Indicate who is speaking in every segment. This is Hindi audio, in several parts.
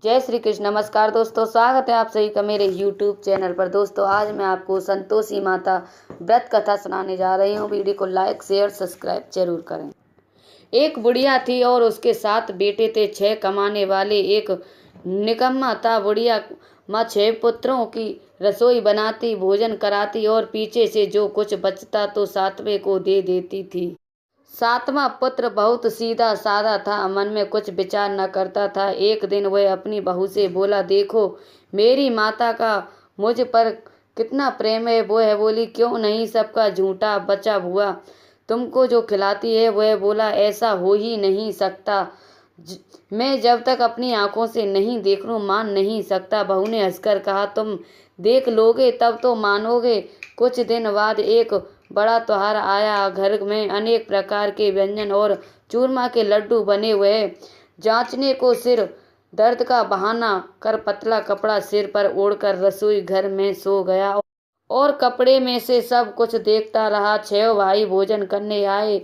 Speaker 1: जय श्री कृष्ण। नमस्कार दोस्तों, स्वागत है आप सभी का मेरे YouTube चैनल पर। दोस्तों आज मैं आपको संतोषी माता व्रत कथा सुनाने जा रही हूँ। वीडियो को लाइक शेयर सब्सक्राइब जरूर करें। एक बुढ़िया थी और उसके 7 बेटे थे। 6 कमाने वाले एक निकम्मा था। बुढ़िया माँ 6 पुत्रों की रसोई बनाती, भोजन कराती और पीछे से जो कुछ बचता तो 7वें को दे देती थी। 7वां पुत्र बहुत सीधा साधा था, मन में कुछ विचार न करता था। एक दिन वह अपनी बहू से बोला, देखो मेरी माता का मुझ पर कितना प्रेम है। वो है बोली, क्यों नहीं, सबका झूठा बचा हुआ तुमको जो खिलाती है। वह बोला, ऐसा हो ही नहीं सकता, मैं जब तक अपनी आंखों से नहीं देख लूं मान नहीं सकता। बहू ने हंसकर कहा, तुम देख लोगे तब तो मानोगे। कुछ दिन बाद एक बड़ा त्योहार आया। घर में अनेक प्रकार के व्यंजन और चूरमा के लड्डू बने हुए। जांचने को सिर दर्द का बहाना कर पतला कपड़ा सिर पर ओढ़कर रसोई घर में सो गया और कपड़े में से सब कुछ देखता रहा। 6 भाई भोजन करने आए।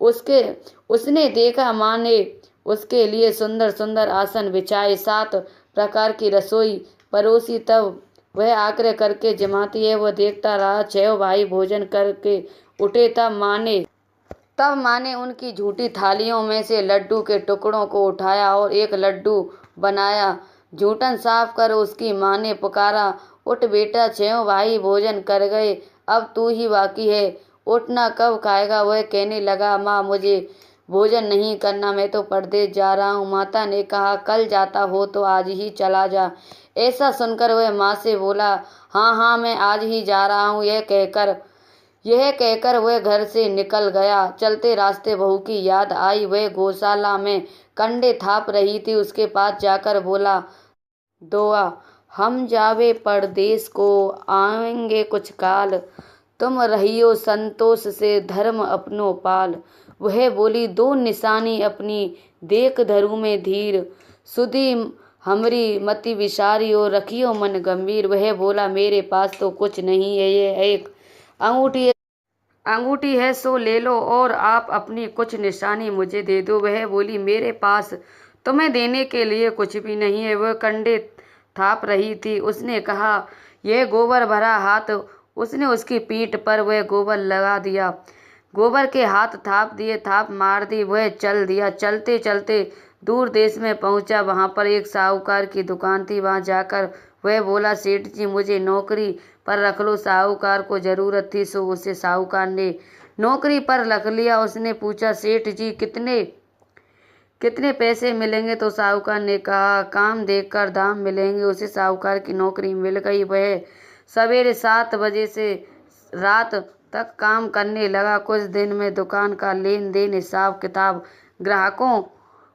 Speaker 1: उसने देखा माँ ने उसके लिए सुंदर सुंदर आसन बिछाए, 7 प्रकार की रसोई परोसी। तब वह आग्रह करके जमाती है, वह देखता रहा। 6 भाई भोजन करके उठे। तब माँ ने उनकी झूठी थालियों में से लड्डू के टुकड़ों को उठाया और एक लड्डू बनाया। झूठन साफ कर उसकी माँ ने पुकारा, उठ बेटा, 6 भाई भोजन कर गए, अब तू ही बाकी है, उठना कब खाएगा। वह कहने लगा, माँ मुझे भोजन नहीं करना, मैं तो परदेश जा रहा हूँ। माता ने कहा, कल जाता हो तो आज ही चला जा। ऐसा सुनकर वह माँ से बोला, हाँ हाँ मैं आज ही जा रहा हूँ। यह कहकर वह घर से निकल गया। चलते रास्ते बहू की याद आई। वह गौशाला में कंडे थाप रही थी। उसके पास जाकर बोला, दोआ हम जावे परदेश को, आएंगे कुछ काल, तुम रहियो संतोष से धर्म अपनो पाल। वह बोली, 2 निशानी अपनी देख धरू में धीर, सुधी हमरी मति विसारी और रखियो मन गंभीर। वह बोला, मेरे पास तो कुछ नहीं है, ये एक अंगूठी है सो ले लो और आप अपनी कुछ निशानी मुझे दे दो। वह बोली, मेरे पास तुम्हें देने के लिए कुछ भी नहीं है। वह कंडे थाप रही थी। उसने कहा, यह गोबर भरा हाथ। उसने उसकी पीठ पर वह गोबर लगा दिया, गोबर के हाथ थाप दिए, थाप मार दी। वह चल दिया। चलते चलते दूर देश में पहुंचा। वहां पर एक साहूकार की दुकान थी। वहां जाकर वह बोला, सेठ जी मुझे नौकरी पर रख लो। साहूकार को जरूरत थी सो उसे साहूकार ने नौकरी पर रख लिया। उसने पूछा, सेठ जी कितने पैसे मिलेंगे। तो साहूकार ने कहा, काम देखकर दाम मिलेंगे। उसे साहूकार की नौकरी मिल गई। वह सवेरे 7 बजे से रात तक काम करने लगा। कुछ दिन में दुकान का लेन देन, हिसाब किताब, ग्राहकों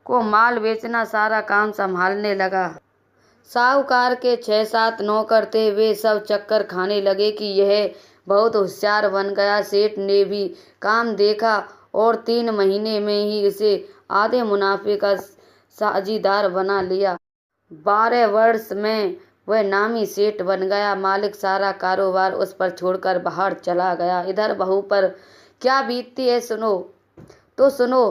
Speaker 1: को माल बेचना, सारा काम संभालने लगा। साहूकार के 6-7 नौकर थे। वे सब चक्कर खाने लगे कि यह बहुत होशियार बन गया। सेठ ने भी काम देखा और 3 महीने में ही इसे आधे मुनाफे का साझीदार बना लिया। 12 वर्ष में वह नामी सेठ बन गया। मालिक सारा कारोबार उस पर छोड़कर बाहर चला गया। इधर बहू पर क्या बीतती है सुनो।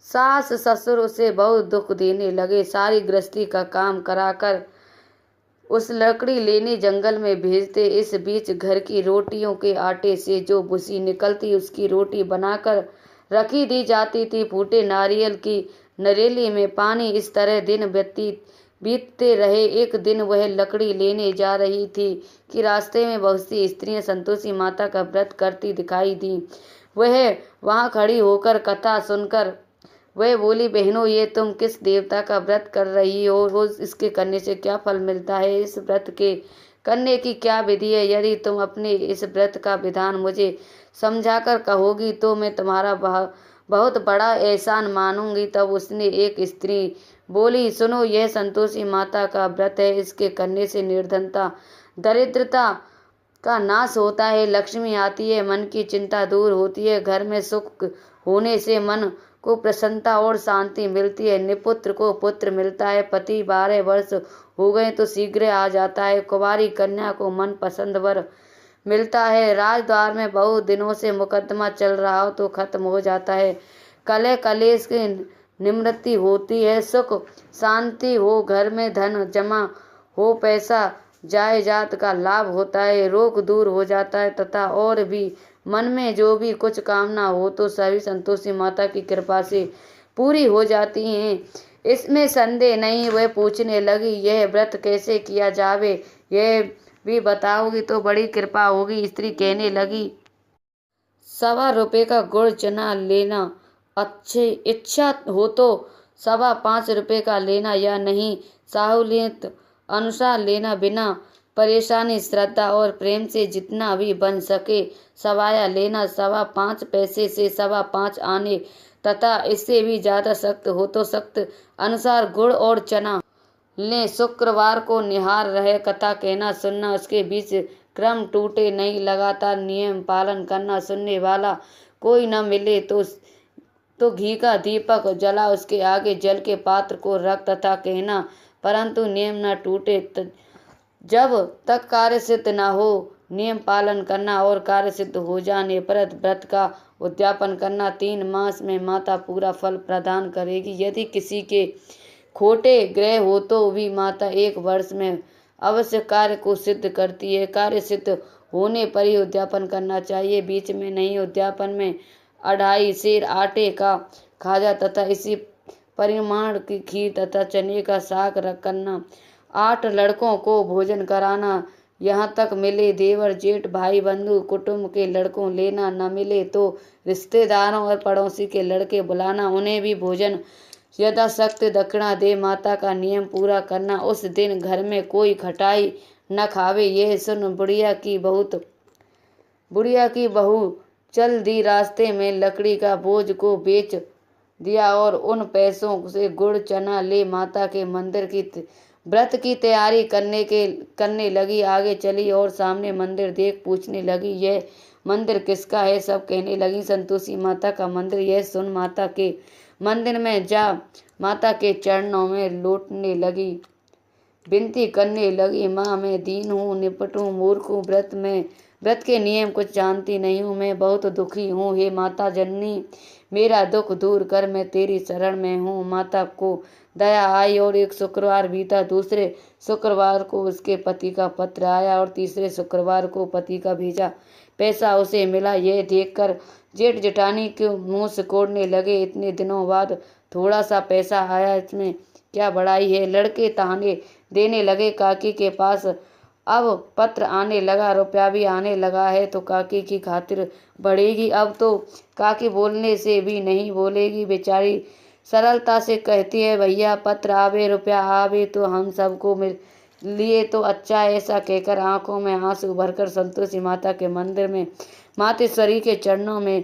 Speaker 1: सास ससुर उसे बहुत दुख देने लगे। सारी गृहस्थी का काम कराकर उस लकड़ी लेने जंगल में भेजते। इस बीच घर की रोटियों के आटे से जो भूसी निकलती उसकी रोटी बनाकर रखी दी जाती थी। फूटे नारियल की नरेली में पानी, इस तरह दिन बीतते रहे। एक दिन वह लकड़ी लेने जा रही थी कि रास्ते में बहुत सी स्त्रियां संतोषी माता का व्रत करती दिखाई दी। वह वहां खड़ी होकर कथा सुनकर वह बोली, बहनों ये तुम किस देवता का व्रत कर रही हो, रोज इसके करने से क्या फल मिलता है, इस व्रत के करने की क्या विधि है। यदि तुम अपने इस व्रत का विधान मुझे समझाकर कहोगी तो मैं तुम्हारा बहुत बड़ा एहसान मानूंगी। तब उसने एक स्त्री बोली, सुनो, यह संतोषी माता का व्रत है। इसके करने से निर्धनता दरिद्रता का नाश होता है, लक्ष्मी आती है, मन की चिंता दूर होती है, घर में सुख होने से मन को प्रसन्नता और शांति मिलती है, निपुत्र को पुत्र मिलता है, पति 12 वर्ष हो गए तो शीघ्र आ जाता है, कुंवारी कन्या को मन पसंद वर मिलता है, राजद्वार में बहुत दिनों से मुकदमा चल रहा हो तो खत्म हो जाता है, कलह कलेश के निमृत्ति होती है, सुख शांति हो, घर में धन जमा हो, पैसा जायदाद का लाभ होता है, रोग दूर हो जाता है तथा और भी मन में जो भी कुछ कामना हो तो सभी संतोषी माता की कृपा से पूरी हो जाती हैं। इसमें संदेह नहीं। वह पूछने लगी, यह व्रत कैसे किया जावे, यह भी बताओगी तो बड़ी कृपा होगी। स्त्री कहने लगी, 1.25 का गुड़ चना लेना, अच्छी इच्छा हो तो 5.25 का लेना या नहीं, सहूलियत अनुसार लेना, बिना परेशानी श्रद्धा और प्रेम से जितना भी बन सके सवाया लेना। 5.25 पैसे से 5.25 आने तथा इससे भी ज्यादा सख्त हो तो सख्त अनुसार गुड़ और चना लें। शुक्रवार को निहार रहे, कथा कहना सुनना, उसके बीच क्रम टूटे नहीं, लगातार नियम पालन करना। सुनने वाला कोई न मिले तो घी का दीपक जला उसके आगे जल के पात्र को रख तथा कहना, परंतु नियम न टूटे जब तक कार्य सिद्ध न हो। नियम पालन करना और कार्य सिद्ध हो जाने पर व्रत का उद्यापन करना। 3 मास में माता पूरा फल प्रदान करेगी। यदि किसी के खोटे ग्रह हो तो भी माता 1 वर्ष में अवश्य कार्य को सिद्ध करती है। कार्य सिद्ध होने पर ही उद्यापन करना चाहिए, बीच में नहीं। उद्यापन में 2.5 सेर आटे का खाजा तथा इसी परिमाण की खीर तथा चने का साग रख करना। 8 लड़कों को भोजन कराना, यहाँ तक मिले देवर जेठ भाई बंधु कुटुंब के लड़कों लेना, न मिले तो रिश्तेदारों और पड़ोसी के लड़के बुलाना, उन्हें भी भोजन यथाशक्त दक्षिणा दे। माता का नियम पूरा करना। उस दिन घर में कोई खटाई न खावे। यह सुन बुढ़िया की बहू चल दी। रास्ते में लकड़ी का बोझ को बेच दिया और उन पैसों से गुड़ चना ले माता के मंदिर की व्रत की तैयारी करने लगी। आगे चली और सामने मंदिर देख पूछने लगी, यह मंदिर किसका है? सब कहने लगी, संतोषी माता का मंदिर। यह सुन माता के मंदिर में जा माता के चरणों में लौटने लगी, विनती करने लगी, माँ मैं दीन हूँ, निपट हूँ, मूर्ख हूँ, व्रत के नियम कुछ जानती नहीं हूँ, मैं बहुत दुखी हूँ। हे माता जननी, मेरा दुख दूर कर, मैं तेरी शरण में हूँ। माता को दया आई और एक शुक्रवार बीता। दूसरे शुक्रवार को उसके पति का पत्र आया और तीसरे शुक्रवार को पति का भेजा पैसा उसे मिला। यह देखकर जेठ जेठानी के मुंह सिकोड़ने लगे, इतने दिनों बाद थोड़ा सा पैसा आया, इसमें क्या बड़ाई है? लड़के ताने देने लगे, काकी के पास अब पत्र आने लगा, रुपया भी आने लगा है तो काकी की खातिर बढ़ेगी। अब तो काकी बोलने से भी नहीं बोलेगी, बेचारी सरलता से कहती है, भैया पत्र आवे, रुपया आवे तो हम सबको लिए तो अच्छा है। ऐसा कहकर आंखों में आंसू भरकर संतोषी माता के मंदिर में मातेश्वरी के चरणों में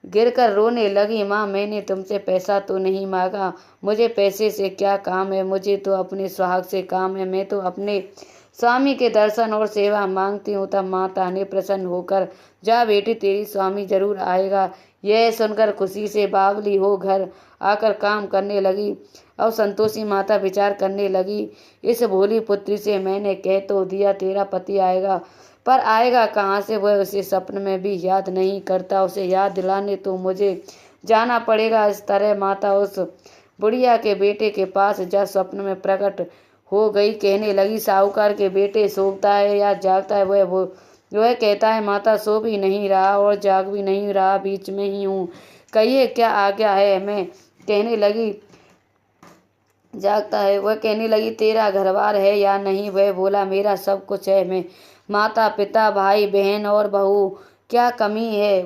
Speaker 1: गिरकर रोने लगी। माँ मैंने तुमसे पैसा तो नहीं मांगा, मुझे पैसे से क्या काम है, मुझे तो अपने सुहाग से काम है, मैं तो अपने स्वामी के दर्शन और सेवा मांगती हूँ। तब माता ने प्रसन्न होकर, जा बेटी तेरी स्वामी जरूर आएगा। यह सुनकर खुशी से बावली हो घर आकर काम करने लगी। अब संतोषी माता विचार करने लगी, इस भोली पुत्री से मैंने कह तो दिया तेरा पति आएगा, पर आएगा कहाँ से? वह उसे सपन में भी याद नहीं करता, उसे याद दिलाने तो मुझे जाना पड़ेगा। इस तरह माता उस बुढ़िया के बेटे के पास जा स्वप्न में प्रकट हो गई। कहने लगी, साहूकार के बेटे सोता है या जागता है? वह कहता है, माता सो भी नहीं रहा और जाग भी नहीं रहा, बीच में ही हूँ, कहिए क्या आज्ञा है? मैं कहने लगी, जागता है। वह कहने लगी, तेरा घरबार है या नहीं? वह बोला, मेरा सब कुछ है, मैं माता पिता भाई बहन और बहू, क्या कमी है?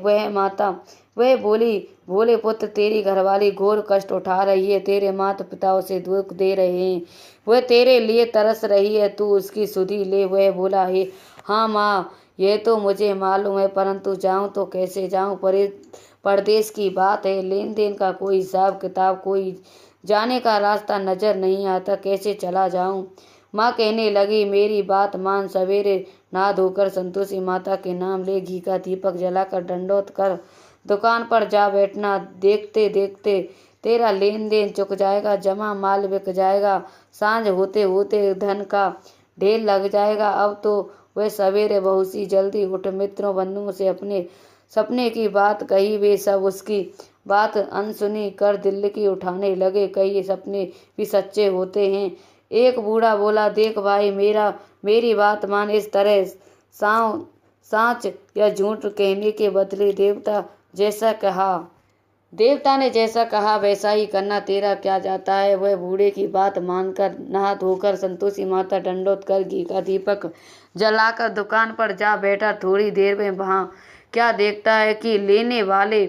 Speaker 1: वह बोली, भोले पुत्र तेरी घरवाली घोर कष्ट उठा रही है, तेरे माता पिता उसे दुख दे रहे हैं, वह तेरे लिए तरस रही है, तू उसकी सुधि ले। वह बोला, है हाँ माँ यह तो मुझे मालूम है, परंतु जाऊं तो कैसे जाऊं? परदेश की बात है, लेन देन का कोई हिसाब किताब, कोई जाने का रास्ता नजर नहीं आता, कैसे चला जाऊं? माँ कहने लगी, मेरी बात मान, सवेरे नहा धोकर संतोषी माता के नाम ले, घी का दीपक जलाकर दंडोत कर दुकान पर जा बैठना। देखते देखते तेरा लेन देन चुक जाएगा, जमा माल बिक जाएगा, सांझ होते होते धन का ढेर लग जाएगा। अब तो वह सवेरे बहुत सी जल्दी उठ मित्रों बंधुओं से अपने सपने की बात कही। वे सब उसकी बात अनसुनी कर दिल की उठाने लगे, कई सपने भी सच्चे होते हैं। एक बूढ़ा बोला, देख भाई, मेरी बात मान, इस तरह सांच या झूठ कहने के बदले देवता ने जैसा कहा वैसा ही करना, तेरा क्या जाता है। वह बूढ़े की बात मानकर नहा धोकर संतोषी माता दंडोत कर घी का दीपक जलाकर दुकान पर जा बैठा। थोड़ी देर में वहां क्या देखता है कि लेने वाले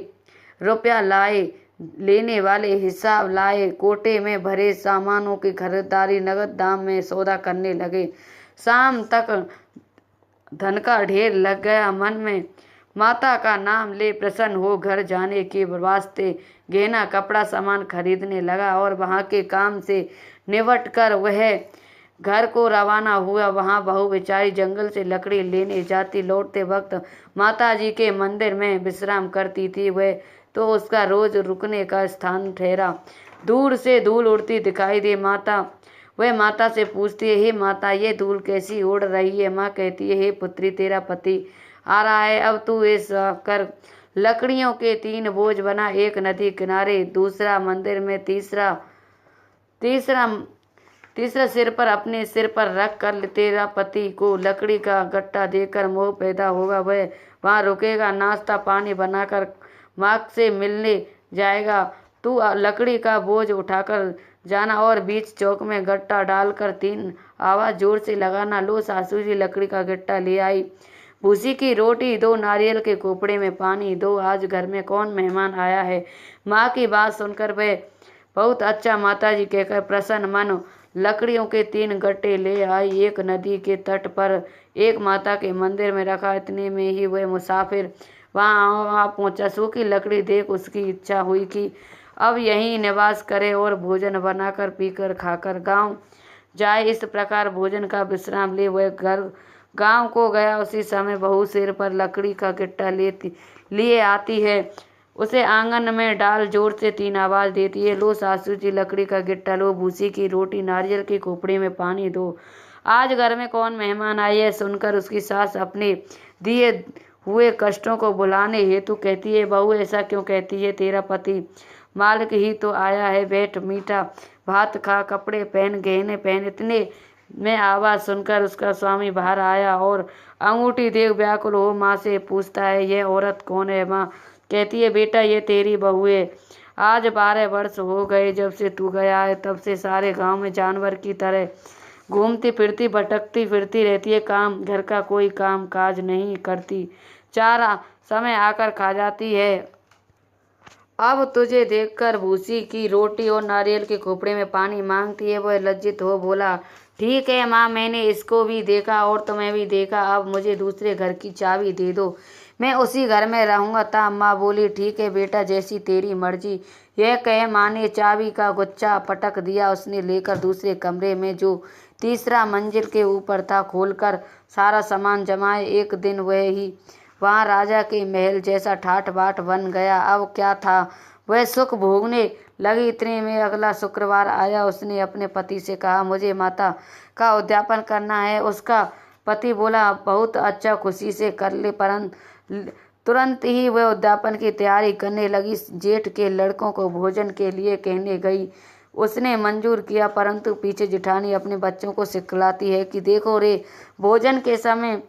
Speaker 1: रुपया लाए, लेने वाले हिसाब लाए, कोटे में भरे सामानों की खरीदारी नगद दाम में सौदा करने लगे। शाम तक धन का ढेर लग गया। मन में माता का नाम ले प्रसन्न हो घर जाने के वास्ते गहना कपड़ा सामान खरीदने लगा और वहां के काम से निपट कर वह घर को रवाना हुआ। वहां बहू बेचारी जंगल से लकड़ी लेने जाती, लौटते वक्त माता जी के मंदिर में विश्राम करती थी। वह तो उसका रोज रुकने का स्थान ठहरा। दूर से धूल उड़ती दिखाई दे। वह माता से पूछती है, हे माता, ये धूल कैसी उड़ रही है। माँ कहती है, हे पुत्री, तेरा पति आ रहा है, अब तू इस कर लकड़ियों के 3 बोझ बना, एक नदी किनारे, दूसरा मंदिर में, तीसरा सिर पर अपने सिर पर रख कर तेरा पति को लकड़ी का गट्टा देकर मोह पैदा होगा। वह वहाँ रुकेगा, नाश्ता पानी बनाकर माँ से मिलने जाएगा। तू लकड़ी का बोझ उठाकर जाना और बीच चौक में गट्टा डालकर 3 आवाज जोर से लगाना। लो सासू जी लकड़ी का गट्टा ले आई, भूसी की रोटी दो, नारियल के कोपड़े में पानी दो, आज घर में कौन मेहमान आया है। माँ की बात सुनकर वह बहुत अच्छा माताजी कहकर प्रसन्न मन लकड़ियों के 3 गट्टे ले आई। एक नदी के तट पर, एक माता के मंदिर में रखा। इतने में ही वह मुसाफिर वहाँ पहुँचा। सूखी लकड़ी देख उसकी इच्छा हुई कि अब यहीं निवास करे और भोजन बनाकर पीकर खाकर गांव जाए। इस प्रकार भोजन का विश्राम ले वह गांव को गया। उसी समय बहू सिर पर लकड़ी का गिट्टा लिए आती है। उसे आंगन में डाल जोर से 3 आवाज देती है, लो सासू जी लकड़ी का गिट्टा लो, भूसी की रोटी, नारियल के खोपड़े में पानी दो, आज घर में कौन मेहमान आई है। सुनकर उसकी सास अपने दिए हुए कष्टों को भुलाने हेतु कहती है, बहू ऐसा क्यों कहती है, तेरा पति मालिक ही तो आया है, बैठ मीठा भात खा, कपड़े पहन, गहने पहन। इतने में आवाज सुनकर उसका स्वामी बाहर आया और अंगूठी देख व्याकुल हो माँ से पूछता है, यह औरत कौन है। माँ कहती है, बेटा ये तेरी बहू है। आज 12 वर्ष हो गए जब से तू गया है, तब से सारे गांव में जानवर की तरह घूमती फिरती भटकती फिरती रहती है। घर का कोई काम काज नहीं करती, चारा समय आकर खा जाती है। अब तुझे देखकर भूसी की रोटी और नारियल के खोपड़े में पानी मांगती है। वह लज्जित हो बोला, ठीक है माँ, मैंने इसको भी देखा और तुम्हें भी देखा, अब मुझे दूसरे घर की चाबी दे दो, मैं उसी घर में रहूंगा। ता माँ बोली, ठीक है बेटा, जैसी तेरी मर्जी। यह कहे माँ ने चाबी का गुच्छा पटक दिया। उसने लेकर दूसरे कमरे में जो तीसरा मंजिल के ऊपर था खोलकर सारा सामान जमाए। एक दिन वहाँ राजा के महल जैसा ठाठ बाट बन गया। अब क्या था, वह सुख भोगने लगी। इतने में अगला शुक्रवार आया। उसने अपने पति से कहा, मुझे माता का उद्यापन करना है। उसका पति बोला, बहुत अच्छा, खुशी से कर ले। परंतु तुरंत ही वह उद्यापन की तैयारी करने लगी। जेठ के लड़कों को भोजन के लिए कहने गई। उसने मंजूर किया, परंतु पीछे जिठानी अपने बच्चों को सिखलाती है कि देखो रे, भोजन के समय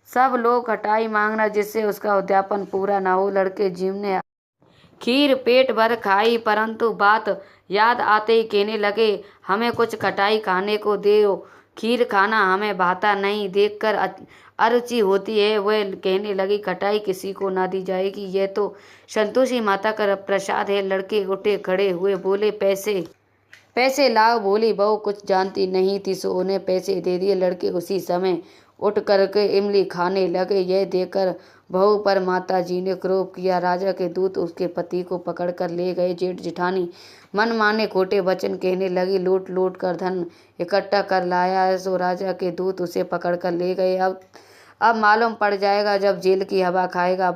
Speaker 1: सब लोग खटाई मांगना, जिससे उसका उद्यापन पूरा ना हो। लड़के जीवने खीर पेट भर खाई, परंतु बात याद आते ही कहने लगे, हमें कुछ खटाई खाने को दो, खीर खाना हमें भाता नहीं, देखकर अरुचि होती है। वह कहने लगी, खटाई किसी को ना दी जाएगी, यह तो संतोषी माता का प्रसाद है। लड़के उठे खड़े हुए बोले, पैसे लाओ। बोली बहू कुछ जानती नहीं थी, सो उन्हें पैसे दे दिए। लड़के उसी समय उठ करके इमली खाने लगे। यह देखकर बहू पर माता जी ने क्रोध किया। राजा के दूत उसके पति को पकड़कर ले गए। जेठ जिठानी मन माने खोटे वचन कहने लगी, लूट लूट कर धन इकट्ठा कर लाया है, सो राजा के दूत उसे पकड़कर ले गए। अब मालूम पड़ जाएगा जब जेल की हवा खाएगा।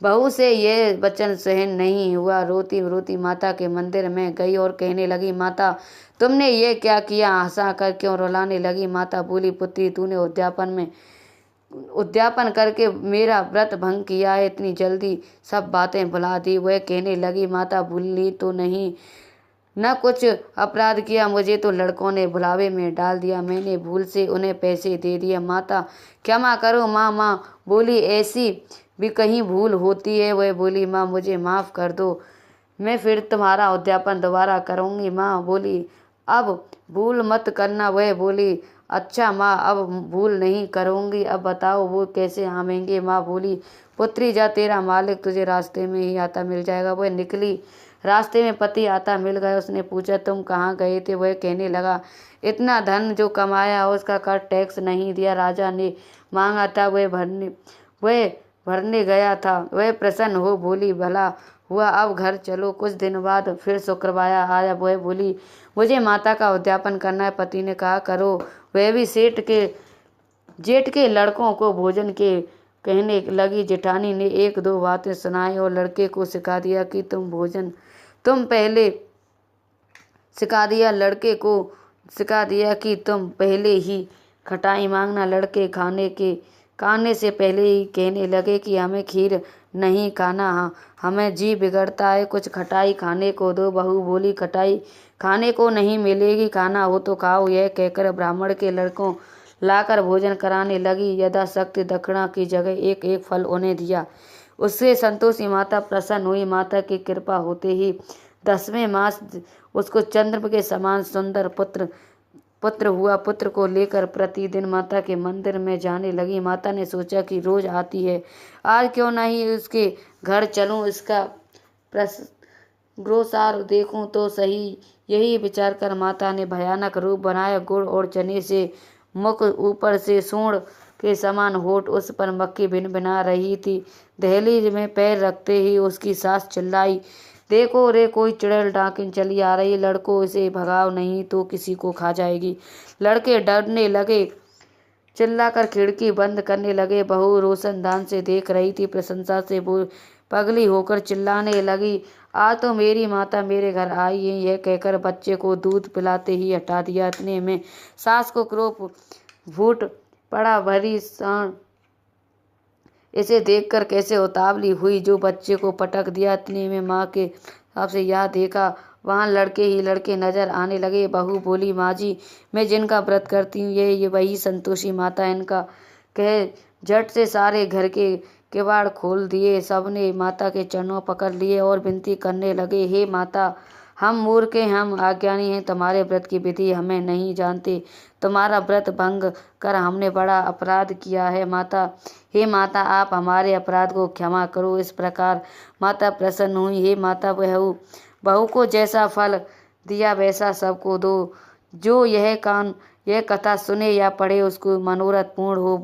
Speaker 1: बहू से यह वचन सहन नहीं हुआ। रोती रोती माता के मंदिर में गई और कहने लगी, माता तुमने ये क्या किया। हंसा कर क्यों रुलाने लगी। माता बोली, पुत्री तूने उद्यापन में उद्यापन करके मेरा व्रत भंग किया है, इतनी जल्दी सब बातें भुला दी। वह कहने लगी, माता भूली तो नहीं, न कुछ अपराध किया, मुझे तो लड़कों ने भुलावे में डाल दिया, मैंने भूल से उन्हें पैसे दे दिए, माता क्षमा करो। माँ बोली, ऐसी भी कहीं भूल होती है? वह बोली, माँ मुझे माफ़ कर दो, मैं फिर तुम्हारा उद्यापन दोबारा करूँगी। माँ बोली, अब भूल मत करना। वह बोली, अच्छा माँ, अब भूल नहीं करूँगी। अब बताओ वो कैसे आवेंगे? माँ बोली, पुत्री जा, तेरा मालिक तुझे रास्ते में ही आता मिल जाएगा। वह निकली, रास्ते में पति आता मिल गया। उसने पूछा, तुम कहाँ गए थे? वह कहने लगा, इतना धन जो कमाया उसका कर टैक्स नहीं दिया, राजा ने मांगा था, वह भरने गया था। वह प्रसन्न हो बोली, भला हुआ, अब घर चलो। कुछ दिन बाद फिर शुक्रवार आया। वह बोली, मुझे माता का उद्यापन करना है। पति ने कहा, करो। वह भी जेठ के लड़कों को भोजन के कहने लगी। जेठानी ने एक दो बातें सुनाई और लड़के को सिखा दिया कि तुम पहले ही खटाई मांगना। लड़के खाने से पहले ही कहने लगे कि हमें खीर नहीं खाना, हमें जी बिगड़ता है, कुछ खटाई खाने को दो। बहू बोली, खटाई खाने को नहीं मिलेगी, खाना हो तो खाओ। यह कहकर ब्राह्मण के लड़कों लाकर भोजन कराने लगी। यथाशक्ति दक्षिणा की जगह एक एक फल उन्हें दिया। उससे संतोषी माता प्रसन्न हुई। माता की कृपा होते ही 10वें मास उसको चंद्र के समान सुंदर पुत्र हुआ। पुत्र को लेकर प्रतिदिन माता के मंदिर में जाने लगी। माता ने सोचा कि रोज आती है, आज क्यों नहीं उसके घर चलूं, इसका ग्रोसार देखूं तो सही। यही विचार कर माता ने भयानक रूप बनाया। गुड़ और चने से मुख, ऊपर से सूंड के समान होठ, उस पर मक्खी भिनभिना रही थी। दहलीज में पैर रखते ही उसकी सास चिल्लाई, देखो रे, कोई चुड़ैल डाकिन चली आ रही, लड़कों इसे भगाओ नहीं तो किसी को खा जाएगी। लड़के डरने लगे, चिल्लाकर खिड़की बंद करने लगे। बहू रोशनदान से देख रही थी, प्रशंसा से पगली होकर चिल्लाने लगी, आज तो मेरी माता मेरे घर आई है। यह कहकर बच्चे को दूध पिलाते ही हटा दिया। इतने में सास को क्रोध फूट पड़ा, भरी साण इसे देखकर कैसे उतावली हुई, जो बच्चे को पटक दिया। इतने में माँ के हिसाब से यह देखा, वहाँ लड़के ही लड़के नजर आने लगे। बहू बोली, माँ जी, मैं जिनका व्रत करती हूँ ये वही संतोषी माता है। इनका कह झट से सारे घर के किवाड़ खोल दिए। सबने माता के चरणों पकड़ लिए और विनती करने लगे, हे माता, हम मूर्ख हैं, हम अज्ञानी हैं, तुम्हारे व्रत की विधि हमें नहीं जानते, तुम्हारा व्रत भंग कर हमने बड़ा अपराध किया है। माता, हे माता, आप हमारे अपराध को क्षमा करो। इस प्रकार माता प्रसन्न हुई। हे माता, बहू को जैसा फल दिया वैसा सबको दो। जो यह कथा सुने या पढ़े उसको मनोरथ पूर्ण हो।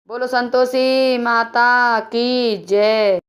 Speaker 1: बोलो संतोषी माता की जय।